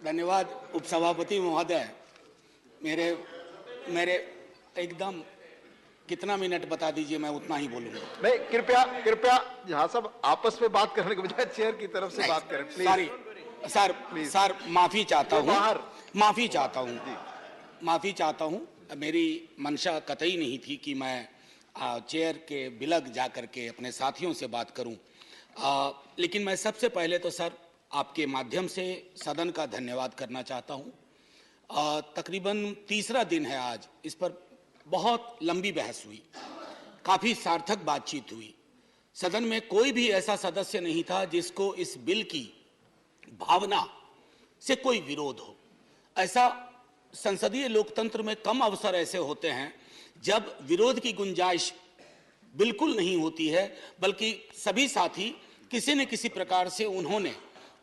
धन्यवाद उपसभापति महोदय। मेरे मेरे एकदम कितना मिनट बता दीजिए, मैं उतना ही बोलूंगा। नहीं, कृपया कृपया यहाँ सब आपस में बात करने के बजाय चेयर की तरफ से बात करें प्लीज। सॉरी सर, सर माफी चाहता हूँ, माफी चाहता हूँ, माफी चाहता हूँ। मेरी मंशा कतई नहीं थी कि मैं चेयर के बिलग जाकर के अपने साथियों से बात करूं, लेकिन मैं सबसे पहले तो सर आपके माध्यम से सदन का धन्यवाद करना चाहता हूं। तकरीबन तीसरा दिन है आज, इस पर बहुत लंबी बहस हुई, काफ़ी सार्थक बातचीत हुई। सदन में कोई भी ऐसा सदस्य नहीं था जिसको इस बिल की भावना से कोई विरोध हो। ऐसा संसदीय लोकतंत्र में कम अवसर ऐसे होते हैं जब विरोध की गुंजाइश बिल्कुल नहीं होती है, बल्कि सभी साथी किसी न किसी प्रकार से उन्होंने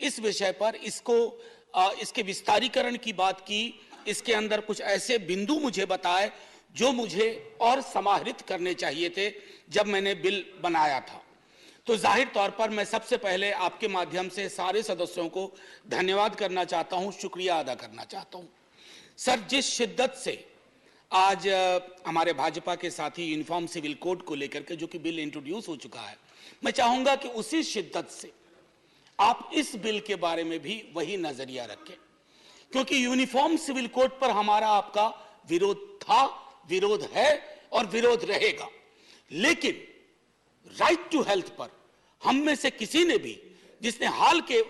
इस विषय पर इसके विस्तारीकरण की बात की, इसके अंदर कुछ ऐसे बिंदु मुझे बताए जो मुझे और समाहरित करने चाहिए थे जब मैंने बिल बनाया था। तो जाहिर तौर पर मैं सबसे पहले आपके माध्यम से सारे सदस्यों को धन्यवाद करना चाहता हूं, शुक्रिया अदा करना चाहता हूं। सर, जिस शिद्दत से आज हमारे भाजपा के साथी यूनिफॉर्म सिविल कोड को लेकर के जो कि बिल इंट्रोड्यूस हो चुका है, मैं चाहूंगा कि उसी शिद्दत से आप इस बिल के बारे में भी वही नजरिया रखें, क्योंकि यूनिफॉर्म सिविल कोड पर हमारा आपका विरोध था, विरोध है और विरोध रहेगा। लेकिन राइट टू हेल्थ पर हम में से किसी ने भी, जिसने हाल के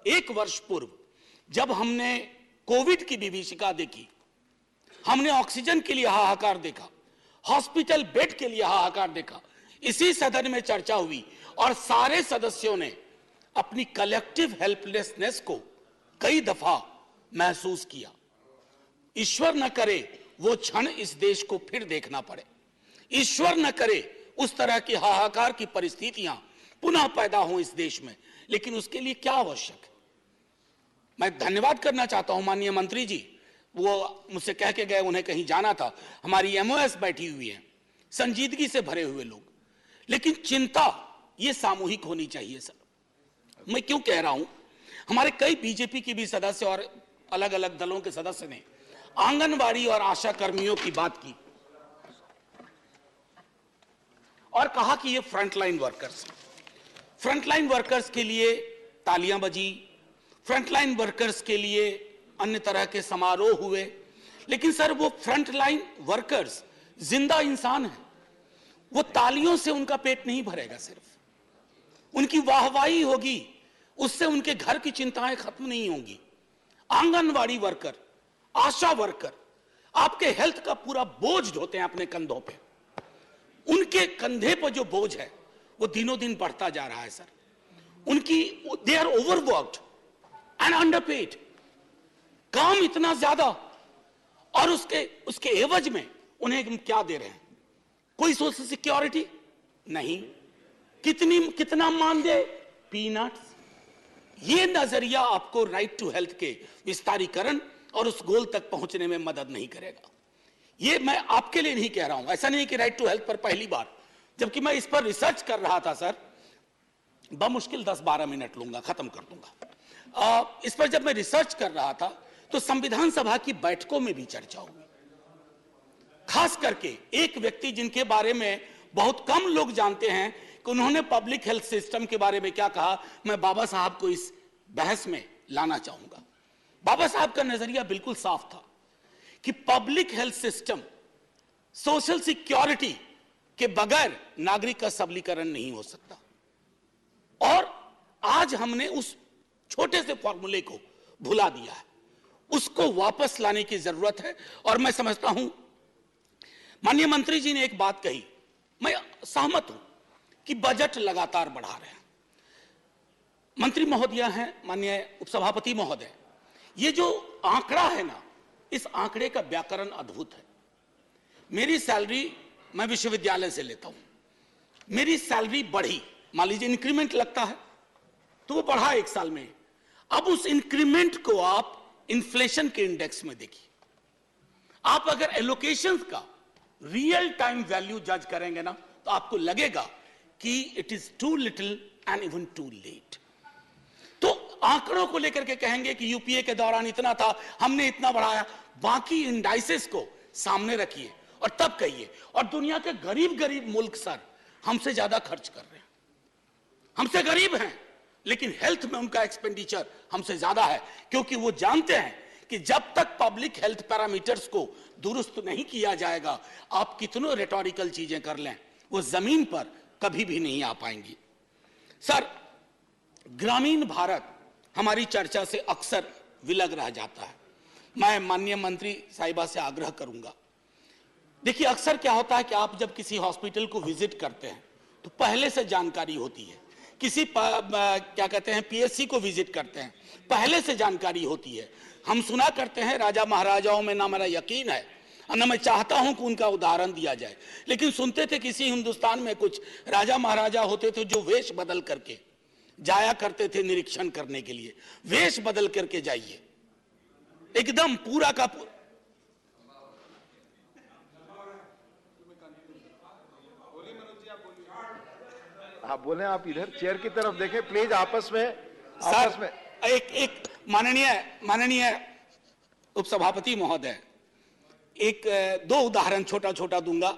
1 वर्ष पूर्व जब हमने कोविड की विभीषिका देखी, हमने ऑक्सीजन के लिए हाहाकार देखा, हॉस्पिटल बेड के लिए हाहाकार देखा, इसी सदन में चर्चा हुई और सारे सदस्यों ने अपनी कलेक्टिव हेल्पलेसनेस को कई दफा महसूस किया। ईश्वर न करे वो क्षण इस देश को फिर देखना पड़े, ईश्वर न करे उस तरह की हाहाकार की परिस्थितियां पुनः पैदा हो इस देश में। लेकिन उसके लिए क्या आवश्यक है? मैं धन्यवाद करना चाहता हूं माननीय मंत्री जी, वो मुझसे कह के गए उन्हें कहीं जाना था। हमारी एमओएस बैठी हुई है, संजीदगी से भरे हुए लोग, लेकिन चिंता ये सामूहिक होनी चाहिए। सर, मैं क्यों कह रहा हूं, हमारे कई बीजेपी के भी सदस्य और अलग अलग दलों के सदस्य ने आंगनबाड़ी और आशा कर्मियों की बात की और कहा कि ये फ्रंटलाइन वर्कर्स के लिए तालियां बजी, फ्रंटलाइन वर्कर्स के लिए अन्य तरह के समारोह हुए। लेकिन सर, वो फ्रंटलाइन वर्कर्स जिंदा इंसान हैं, वो तालियों से उनका पेट नहीं भरेगा, सिर्फ उनकी वाहवाही होगी, उससे उनके घर की चिंताएं खत्म नहीं होंगी। आंगनवाड़ी वर्कर, आशा वर्कर आपके हेल्थ का पूरा बोझ ढोते हैं अपने कंधों पे, उनके कंधे पर जो बोझ है वो दिनों दिन बढ़ता जा रहा है। Sir, they are overworked and underpaid, काम इतना ज्यादा, और उसके एवज में उन्हें क्या दे रहे हैं? कोई सोशल सिक्योरिटी नहीं, कितना मानदेय? पीनट्स। ये नजरिया आपको राइट टू हेल्थ के विस्तारीकरण और उस गोल तक पहुंचने में मदद नहीं करेगा। ये मैं आपके लिए नहीं कह रहा हूं, ऐसा नहीं कि राइट टू हेल्थ पर पहली बार, जबकि मैं इस पर रिसर्च कर रहा था सर, बमुश्किल 10-12 मिनट लूंगा, खत्म कर दूंगा। इस पर जब मैं रिसर्च कर रहा था तो संविधान सभा की बैठकों में भी चर्चा हुई, खास करके एक व्यक्ति जिनके बारे में बहुत कम लोग जानते हैं कि उन्होंने पब्लिक हेल्थ सिस्टम के बारे में क्या कहा, मैं बाबा साहब को इस बहस में लाना चाहूंगा। बाबा साहब का नजरिया बिल्कुल साफ था कि public health system, social security के बगैर नागरिक का सबलीकरण नहीं हो सकता। और आज हमने उस छोटे से फॉर्मूले को भुला दिया है, उसको वापस लाने की जरूरत है। और मैं समझता हूं माननीय मंत्री जी ने एक बात कही, मैं सहमत हूं कि बजट लगातार बढ़ा रहे हैं। मंत्री महोदय हैं, माननीय उपसभापति महोदय, ये जो आंकड़ा है ना, इस आंकड़े का व्याकरण अद्भुत है। मेरी सैलरी मैं विश्वविद्यालय से लेता हूं, मेरी सैलरी बढ़ी, मान लीजिए इंक्रीमेंट लगता है तो वो बढ़ा 1 साल में। अब उस इंक्रीमेंट को आप इन्फ्लेशन के इंडेक्स में देखिए, आप अगर एलोकेशंस का रियल टाइम वैल्यू जज करेंगे ना, तो आपको लगेगा कि it is too little and even too late. तो आंकड़ों को लेकर के कहेंगे कि यूपीए के दौरान इतना था, हमने इतना बढ़ाया, बाकी इंडाइसेस को सामने रखिए और तब कहिए। और दुनिया के गरीब गरीब मुल्क सर हमसे ज्यादा खर्च कर रहे हैं, हमसे गरीब हैं, लेकिन हेल्थ में उनका एक्सपेंडिचर हमसे ज्यादा है, क्योंकि वो जानते हैं कि जब तक पब्लिक हेल्थ पैरामीटर्स को दुरुस्त नहीं किया जाएगा, आप कितनों रेटोरिकल चीजें कर लें, वो जमीन पर कभी भी नहीं आ पाएंगी। सर, ग्रामीण भारत हमारी चर्चा से अक्सर विलग रह जाता है। मैं माननीय मंत्री साहिबा से आग्रह करूंगा, देखिए अक्सर क्या होता है कि आप जब किसी हॉस्पिटल को विजिट करते हैं तो पहले से जानकारी होती है, किसी क्या कहते हैं पीएससी को विजिट करते हैं, पहले से जानकारी होती है। हम सुना करते हैं राजा महाराजाओं में, ना मेरा यकीन है और ना मैं चाहता हूं कि उनका उदाहरण दिया जाए, लेकिन सुनते थे किसी हिंदुस्तान में कुछ राजा महाराजा होते थे जो वेश बदल करके जाया करते थे निरीक्षण करने के लिए। वेश बदल करके जाइए, एकदम पूरा का पूरा। आप बोले, आप इधर चेयर की तरफ देखें प्लीज, आपस में एक माननीय उपसभापति महोदय, एक दो उदाहरण छोटा छोटा दूंगा।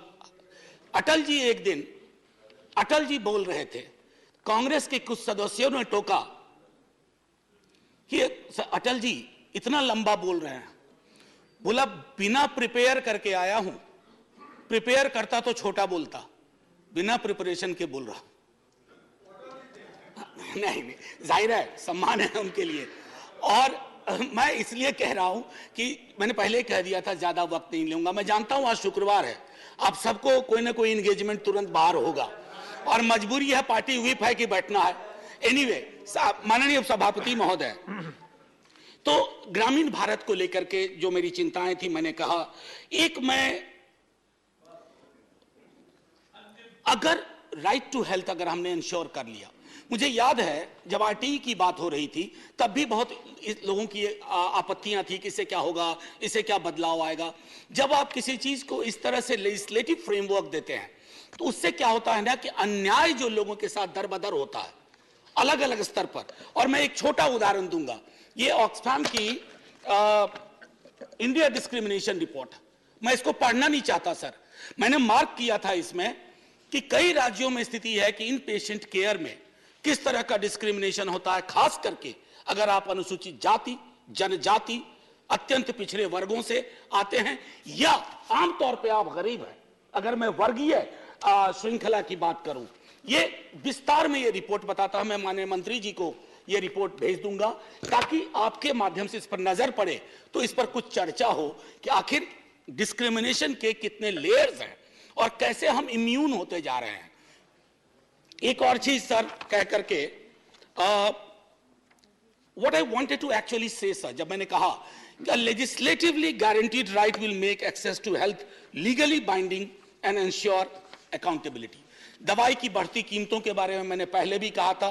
अटल जी, एक दिन अटल जी बोल रहे थे, कांग्रेस के कुछ सदस्यों ने टोका कि अटल जी इतना लंबा बोल रहे हैं। बोला बिना प्रिपेयर करके आया हूं, प्रिपेयर करता तो छोटा बोलता, बिना प्रिपरेशन के बोल रहा। नहीं, जाहिर है सम्मान है उनके लिए, और मैं इसलिए कह रहा हूं कि मैंने पहले कह दिया था ज्यादा वक्त नहीं लूंगा। मैं जानता हूं आज शुक्रवार है, आप सबको कोई ना कोई एंगेजमेंट तुरंत बाहर होगा और मजबूरी है, पार्टी व्हिप है कि बैठना है। एनीवे, माननीय सभापति महोदय, तो ग्रामीण भारत को लेकर के जो मेरी चिंताएं थी, मैंने कहा एक, मैं अगर राइट टू हेल्थ अगर हमने इंश्योर कर लिया, मुझे याद है जब आरटीई की बात हो रही थी तब भी बहुत लोगों की आपत्तियां थी कि इससे क्या होगा, इससे क्या बदलाव आएगा। जब आप किसी चीज को इस तरह से लेजिस्लेटिव फ्रेमवर्क देते हैं तो उससे क्या होता है ना कि अन्याय जो लोगों के साथ दर बदर होता है अलग अलग स्तर पर। और मैं एक छोटा उदाहरण दूंगा, ये ऑक्सफैम की इंडिया डिस्क्रिमिनेशन रिपोर्ट, मैं इसको पढ़ना नहीं चाहता सर, मैंने मार्क किया था इसमें कि कई राज्यों में स्थिति है कि इन पेशेंट केयर में किस तरह का डिस्क्रिमिनेशन होता है, खास करके अगर आप अनुसूचित जाति, जनजाति, अत्यंत पिछड़े वर्गों से आते हैं या आमतौर पे आप गरीब हैं। अगर मैं वर्गीय श्रृंखला की बात करूं, ये विस्तार में ये रिपोर्ट बताता है। मैं माननीय मंत्री जी को ये रिपोर्ट भेज दूंगा ताकि आपके माध्यम से इस पर नजर पड़े तो इस पर कुछ चर्चा हो कि आखिर डिस्क्रिमिनेशन के कितने लेयर्स हैं और कैसे हम इम्यून होते जा रहे हैं। एक और चीज सर कह करके, what I wanted to actually say sir, जब मैंने कहा legislatively guaranteed right will make access to health legally binding and ensure accountability. दवाई की बढ़ती कीमतों के बारे में मैंने पहले भी कहा था,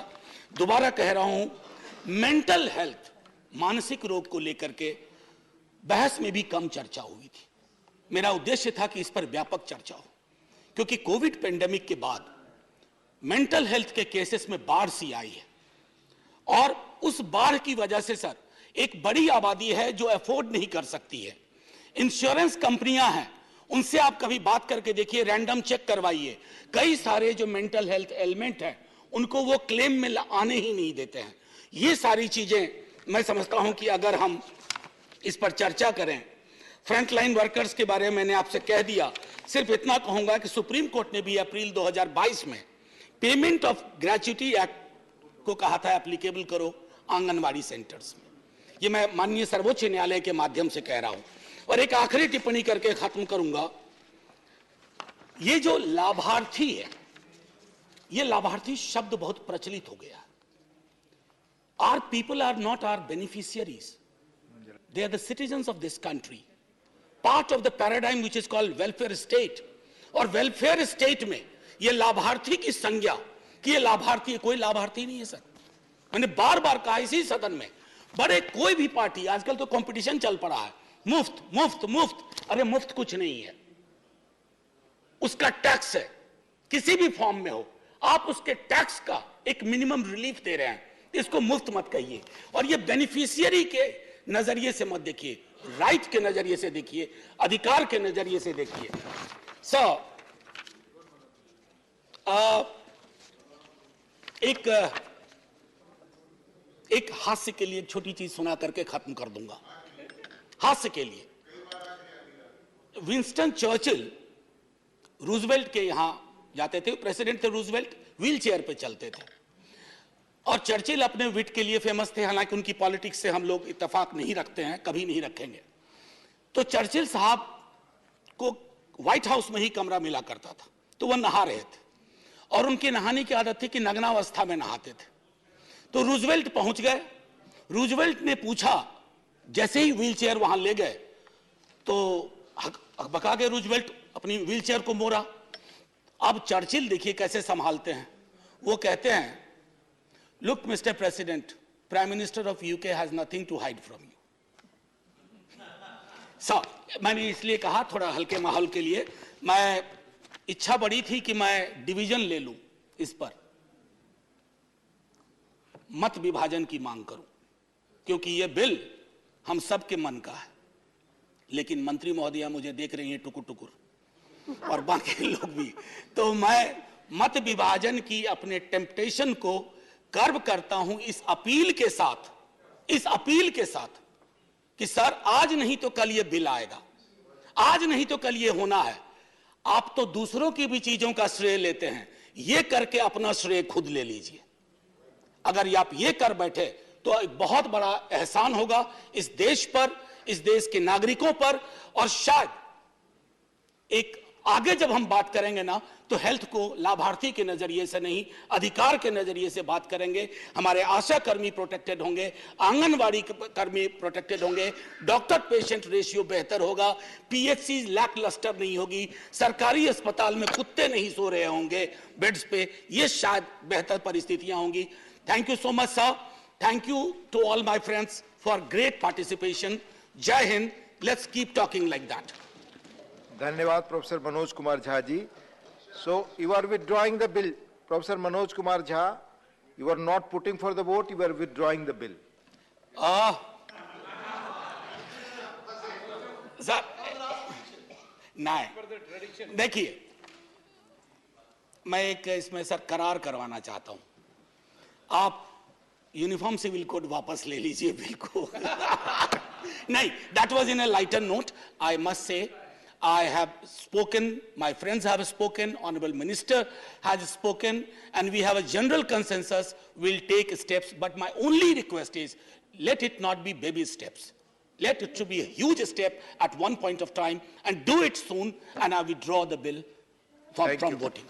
दोबारा कह रहा हूं, मेंटल हेल्थ, मानसिक रोग को लेकर के बहस में भी कम चर्चा हुई थी। मेरा उद्देश्य था कि इस पर व्यापक चर्चा हो, क्योंकि कोविड पेंडेमिक के बाद मेंटल हेल्थ के केसेस में बाढ़ सी आई है और उस बाढ़ की वजह से सर एक बड़ी आबादी है जो अफोर्ड नहीं कर सकती है। इंश्योरेंस कंपनियां हैं, उनसे आप कभी बात करके देखिए, रैंडम चेक करवाइए, कई सारे जो मेंटल हेल्थ एलिमेंट हैं उनको वो क्लेम में आने ही नहीं देते हैं। ये सारी चीजें मैं समझता हूं कि अगर हम इस पर चर्चा करें। फ्रंटलाइन वर्कर्स के बारे में मैंने आपसे कह दिया, सिर्फ इतना कहूंगा कि सुप्रीम कोर्ट ने भी अप्रैल 2022 में पेमेंट ऑफ ग्रेच्युटी एक्ट को कहा था एप्लीकेबल करो आंगनवाड़ी सेंटर्स में। ये मैं माननीय सर्वोच्च न्यायालय के माध्यम से कह रहा हूं। और एक आखिरी टिप्पणी करके खत्म करूंगा, ये जो लाभार्थी है, ये लाभार्थी शब्द बहुत प्रचलित हो गया। Our people are not our beneficiaries, they are the citizens of this country, part of the paradigm which is called welfare state। और welfare state में ये लाभार्थी की संज्ञा कि ये लाभार्थी है, कोई लाभार्थी नहीं है सर। मैंने बार बार कहा इसी सदन में, बड़े कोई भी पार्टी, आजकल तो कंपटीशन चल पड़ा है, मुफ्त मुफ्त मुफ्त। अरे मुफ्त कुछ नहीं है, उसका टैक्स है, किसी भी फॉर्म में हो, आप उसके टैक्स का एक मिनिमम रिलीफ दे रहे हैं। इसको मुफ्त मत कहिए, और ये बेनिफिशियरी के नजरिए से मत देखिए, राइट के नजरिए से देखिए, अधिकार के नजरिए से देखिए। एक हास्य के लिए एक छोटी चीज सुना करके खत्म कर दूंगा। हास्य के लिए, विंस्टन चर्चिल रूजवेल्ट के यहां जाते थे, प्रेसिडेंट थे रूजवेल्ट, व्हील चेयर पे चलते थे, और चर्चिल अपने विट के लिए फेमस थे, हालांकि उनकी पॉलिटिक्स से हम लोग इत्तेफाक नहीं रखते हैं, कभी नहीं रखेंगे। तो चर्चिल साहब को व्हाइट हाउस में ही कमरा मिला करता था, तो वह नहा रहे थे, और उनकी नहाने की आदत थी कि नग्नावस्था में नहाते थे। तो रूजवेल्ट पहुंच गए, रूजवेल्ट ने पूछा, जैसे ही व्हील चेयर वहां ले गए तो बका के रूजवेल्ट अपनी व्हील चेयर को मोड़ा। अब चर्चिल देखिए कैसे संभालते हैं, वो कहते हैं, look mister president, prime minister of UK has nothing to hide from you. मैंने इसलिए कहा थोड़ा हल्के माहौल के लिए, मैं इच्छा बड़ी थी कि मैं डिवीजन ले लूं, इस पर मत विभाजन की मांग करूं, क्योंकि यह बिल हम सबके मन का है। लेकिन मंत्री महोदया मुझे देख रही हैं टुकुर टुकुर, और बाकी लोग भी, तो मैं मत विभाजन की अपने टेम्पटेशन को कर्व करता हूं इस अपील के साथ कि सर आज नहीं तो कल ये बिल आएगा, आज नहीं तो कल ये होना है। आप तो दूसरों की भी चीजों का श्रेय लेते हैं, ये करके अपना श्रेय खुद ले लीजिए। अगर आप ये कर बैठे तो एक बहुत बड़ा एहसान होगा इस देश पर, इस देश के नागरिकों पर, और शायद एक आगे जब हम बात करेंगे ना, तो हेल्थ को लाभार्थी के नजरिए से नहीं, अधिकार के नजरिए से बात करेंगे। हमारे आशा कर्मी प्रोटेक्टेड होंगे, आंगनवाड़ी कर्मी प्रोटेक्टेड होंगे, डॉक्टर पेशेंट रेशियो बेहतर होगा, पीएचसी लैक लस्टर नहीं होगी, सरकारी अस्पताल में कुत्ते नहीं सो रहे होंगे बेड्स पे, ये शायद बेहतर परिस्थितियां होंगी। Thank you so much sir, thank you to all my friends for great participation. जय Hind, let's keep talking like that. धन्यवाद professor Manoj Kumar Jha ji. So you are withdrawing the bill, Professor Manoj Kumar Jha. You are not putting for the vote. You are withdrawing the bill. Sir नहीं, देखिए मैं एक इसमें sir करार करवाना चाहता हूं, आप यूनिफॉर्म सिविल कोड वापस ले लीजिए बिल को। नहीं, that was in a lighter note. I must say, I have spoken, my friends have spoken, Honorable Minister has spoken, and we have a general consensus. We'll take steps, but my only request is, let it not be baby steps. Let it to be a huge step at one point of time, and do it soon, and I withdraw the bill from voting.